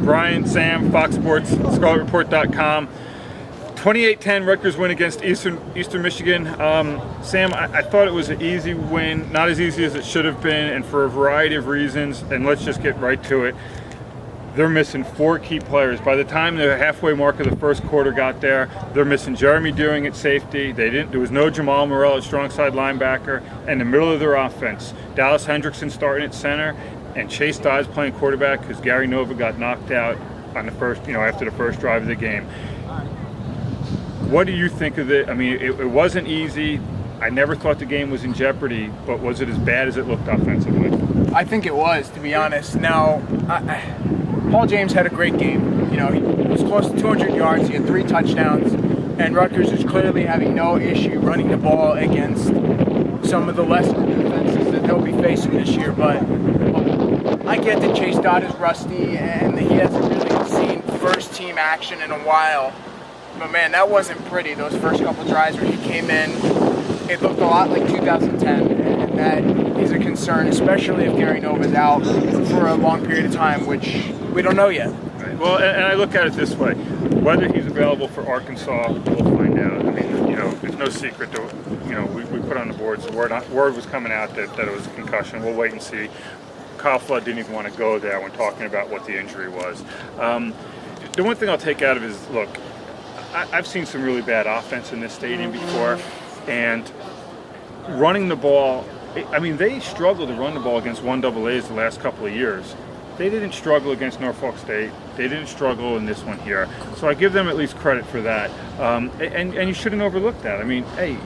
Brian, Sam, Fox Sports, ScarletReport.com. 28-10 Rutgers win against Eastern Michigan. Sam, I thought it was an easy win, not as easy as it should have been, and for a variety of reasons, and let's just get right to it. They're missing 4 key players. By the time the halfway mark of the first quarter got there, they're missing Jeremy Deering at safety. There was no Jamal Morrell at strong side linebacker. In the middle of their offense, Dallas Hendrickson starting at center, and Chase Dodds playing quarterback because Gary Nova got knocked out on the first, after the first drive of the game. What do you think of it? I mean, it wasn't easy. I never thought the game was in jeopardy, but was it as bad as it looked offensively? I think it was, to be honest. Now, Paul James had a great game. He was close to 200 yards. He had 3 touchdowns, and Rutgers is clearly having no issue running the ball against some of the lesser defenses that they'll be facing this year. But I get that Chase Dodd is rusty, and he hasn't really seen first-team action in a while. But man, that wasn't pretty. Those first couple drives where he came in, it looked a lot like 2010, and that is a concern, especially if Gary Nova's out for a long period of time, which we don't know yet. Right. Well, and I look at it this way: whether he's available for Arkansas, we'll find out. I mean, there's no secret to, we put on the boards. The word was coming out that it was a concussion. We'll wait and see. Kyle Flood didn't even want to go there when talking about what the injury was. The one thing I'll take out of it is, look, I've seen some really bad offense in this stadium before, and running the ball, they struggled to run the ball against 1AAs the last couple of years. They didn't struggle against Norfolk State. They didn't struggle in this one here. So I give them at least credit for that. And you shouldn't overlook that. I mean, hey,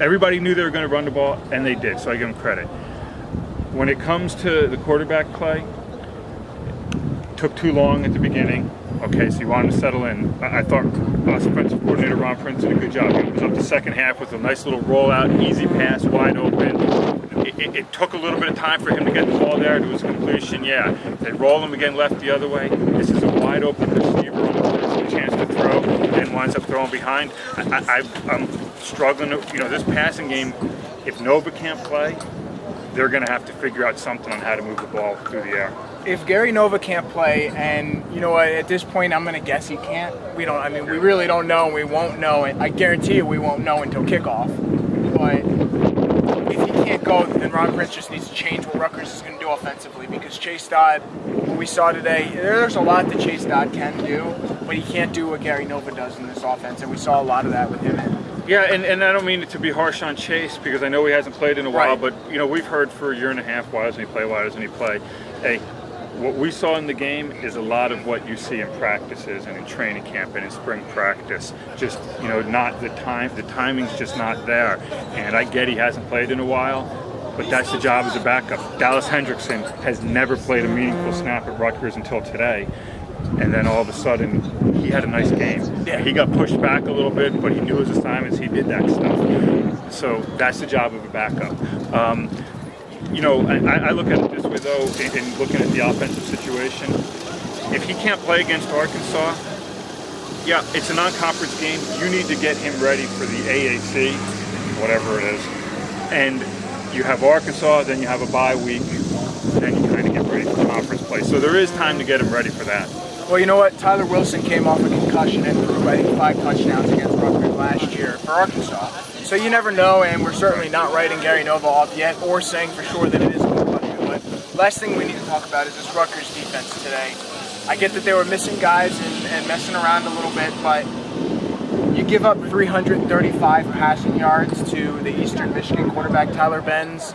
everybody knew they were going to run the ball, and they did, so I give them credit. When it comes to the quarterback play, it took too long at the beginning. Okay, so you want him to settle in. I thought offensive coordinator Ron Prince did a good job. He was up the second half with a nice little rollout, easy pass, wide open. It took a little bit of time for him to get the ball there to his completion. Yeah, they roll him again left the other way. This is a wide open receiver on the first chance to throw, and winds up throwing behind. I'm struggling. This passing game, if Nova can't play, they're going to have to figure out something on how to move the ball through the air. If Gary Nova can't play, and you know what, at this point I'm going to guess he can't. We really don't know, and we won't know. I guarantee you we won't know until kickoff. But if he can't go, then Ron Prince just needs to change what Rutgers is going to do offensively, because Chase Dodd, what we saw today, there's a lot that Chase Dodd can do, but he can't do what Gary Nova does in this offense, and we saw a lot of that with him. Yeah, and I don't mean it to be harsh on Chase, because I know he hasn't played in a while, right. But we've heard for a year and a half, why doesn't he play? Hey, what we saw in the game is a lot of what you see in practices and in training camp and in spring practice. Just, not the timing's just not there. And I get he hasn't played in a while, but that's the job as a backup. Dallas Hendrickson has never played a meaningful snap at Rutgers until today. And then all of a sudden, he had a nice game. Yeah, he got pushed back a little bit, but he knew his assignments. He did that stuff. So that's the job of a backup. I look at it this way, though, in looking at the offensive situation. If he can't play against Arkansas, yeah, it's a non-conference game. You need to get him ready for the AAC, whatever it is. And you have Arkansas, then you have a bye week, then you kind of get ready for conference play. So there is time to get him ready for that. Well, you know what? Tyler Wilson came off a concussion and threw, I think, 5 touchdowns against Rutgers last year for Arkansas. So you never know, and we're certainly not writing Gary Nova off yet or saying for sure that it is a concussion. But last thing we need to talk about is this Rutgers defense today. I get that they were missing guys and messing around a little bit, but you give up 335 passing yards to the Eastern Michigan quarterback, Tyler Benz.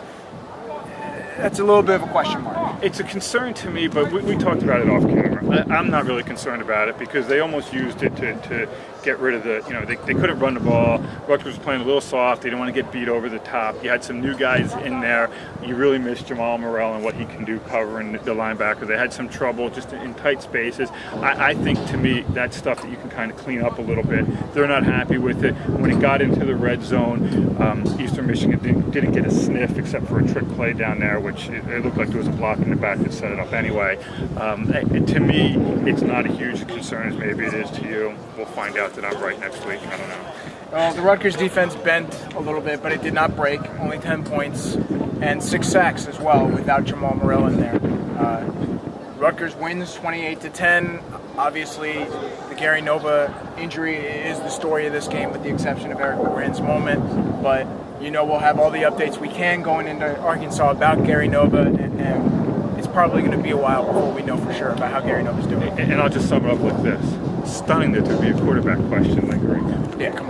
That's a little bit of a question mark. It's a concern to me, but we talked about it off camera. I'm not really concerned about it because they almost used it to get rid of they couldn't run the ball. Rutgers was playing a little soft. They didn't want to get beat over the top. You had some new guys in there. You really missed Jamal Morrell and what he can do covering the linebacker. They had some trouble just in tight spaces. I think, to me, that's stuff that you can kind of clean up a little bit. They're not happy with it. When it got into the red zone, Eastern Michigan didn't get a sniff except for a trick play down there, which it looked like there was a block in the back that set it up anyway. To me, it's not a huge concern as maybe it is to you. We'll find out that I'm right next week. I don't know. Well, the Rutgers defense bent a little bit, but it did not break. Only 10 points and 6 sacks as well without Jamal Morrell in there. Rutgers wins 28-10. Obviously, the Gary Nova injury is the story of this game, with the exception of Eric LeGrand's moment. But we'll have all the updates we can going into Arkansas about Gary Nova, and it's probably going to be a while before we know for sure about how Gary Nova's doing. And I'll just sum it up like this: stunning that there'd be a quarterback question lingering. Yeah, come on.